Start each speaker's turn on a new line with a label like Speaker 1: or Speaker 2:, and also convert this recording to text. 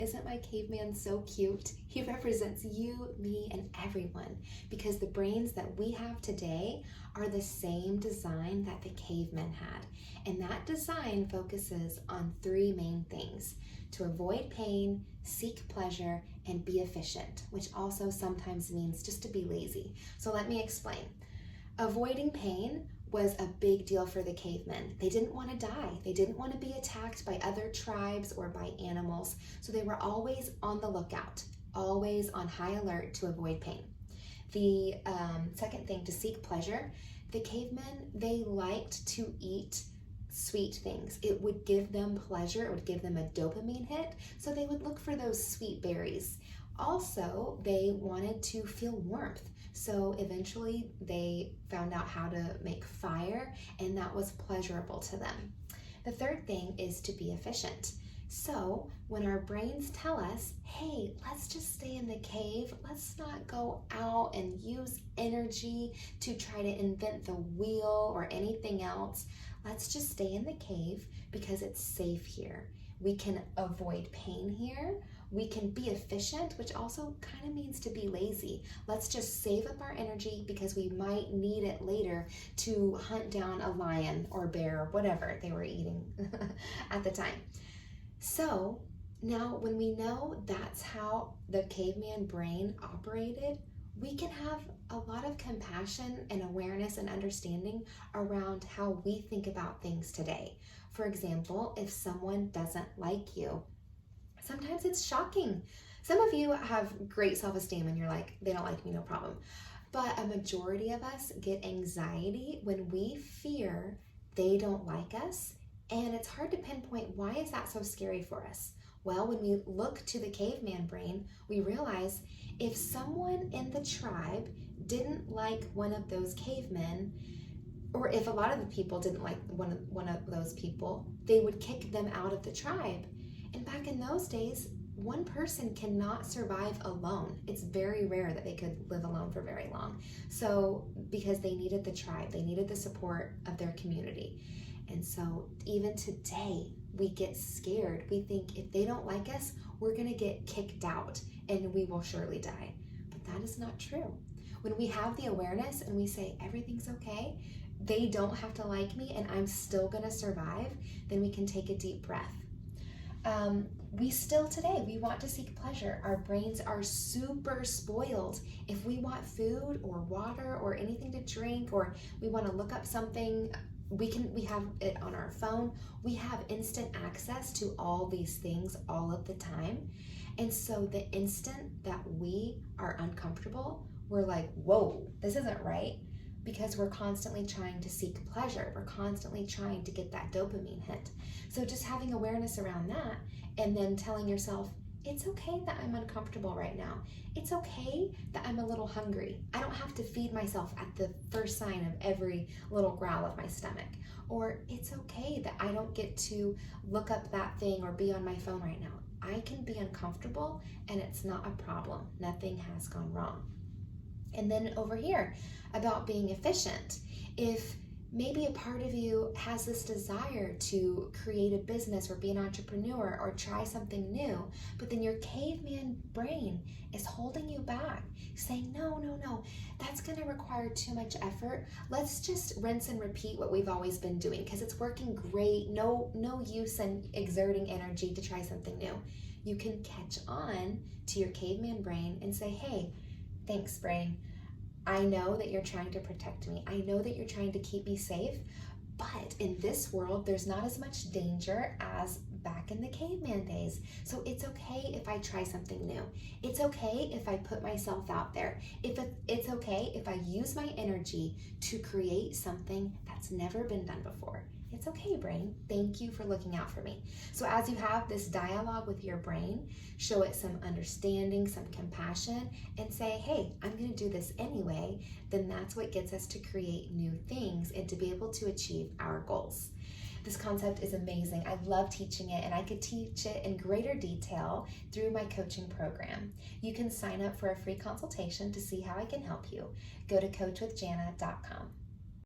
Speaker 1: Isn't my caveman so cute? He represents you, me, and everyone because the brains that we have today are the same design that the cavemen had. And that design focuses on three main things: to avoid pain, seek pleasure, and be efficient, which also sometimes means just to be lazy. So let me explain. Avoiding pain was a big deal for the cavemen. They didn't want to die. They didn't want to be attacked by other tribes or by animals. So they were always on the lookout, always on high alert to avoid pain. The second thing, to seek pleasure. The cavemen, they liked to eat sweet things. It would give them pleasure. It would give them a dopamine hit. So they would look for those sweet berries. Also, they wanted to feel warmth. So eventually they found out how to make fire, and that was pleasurable to them. The third thing is to be efficient. So when our brains tell us, hey, let's just stay in the cave, let's not go out and use energy to try to invent the wheel or anything else, let's just stay in the cave because it's safe here. We can avoid pain here. We can be efficient, which also kind of means to be lazy. Let's just save up our energy because we might need it later to hunt down a lion or bear or whatever they were eating at the time. So now when we know that's how the caveman brain operated, we can have a lot of compassion and awareness and understanding around how we think about things today. For example, if someone doesn't like you, sometimes it's shocking. Some of you have great self-esteem and you're like, they don't like me, no problem. But a majority of us get anxiety when we fear they don't like us. And it's hard to pinpoint, why is that so scary for us? Well, when we look to the caveman brain, we realize if someone in the tribe didn't like one of those cavemen, or if a lot of the people didn't like one of those people, they would kick them out of the tribe. And back in those days, one person cannot survive alone. It's very rare that they could live alone for very long. So because they needed the tribe, they needed the support of their community. And so even today, we get scared. We think if they don't like us, we're gonna get kicked out and we will surely die. But that is not true. When we have the awareness and we say, everything's okay, they don't have to like me and I'm still gonna survive, then we can take a deep breath. We still today, we want to seek pleasure. Our brains are super spoiled. If we want food or water or anything to drink, or we want to look up something, we have it on our phone. We have instant access to all these things all of the time. And so the instant that we are uncomfortable, we're like, whoa, this isn't right. Because we're constantly trying to seek pleasure. We're constantly trying to get that dopamine hit. So just having awareness around that and then telling yourself, it's okay that I'm uncomfortable right now. It's okay that I'm a little hungry. I don't have to feed myself at the first sign of every little growl of my stomach. Or it's okay that I don't get to look up that thing or be on my phone right now. I can be uncomfortable and it's not a problem. Nothing has gone wrong. And then over here, about being efficient. If maybe a part of you has this desire to create a business or be an entrepreneur or try something new, but then your caveman brain is holding you back, saying, no, that's gonna require too much effort. Let's just rinse and repeat what we've always been doing because it's working great. No use in exerting energy to try something new. You can catch on to your caveman brain and say, hey, thanks, brain. I know that you're trying to protect me. I know that you're trying to keep me safe, but in this world, there's not as much danger as back in the caveman days. So it's okay if I try something new. It's okay if I put myself out there. It's okay if I use my energy to create something that's never been done before. It's okay, brain. Thank you for looking out for me. So as you have this dialogue with your brain, show it some understanding, some compassion, and say, hey, I'm gonna do this anyway, then that's what gets us to create new things and to be able to achieve our goals. This concept is amazing. I love teaching it, and I could teach it in greater detail through my coaching program. You can sign up for a free consultation to see how I can help you. Go to coachwithjanna.com.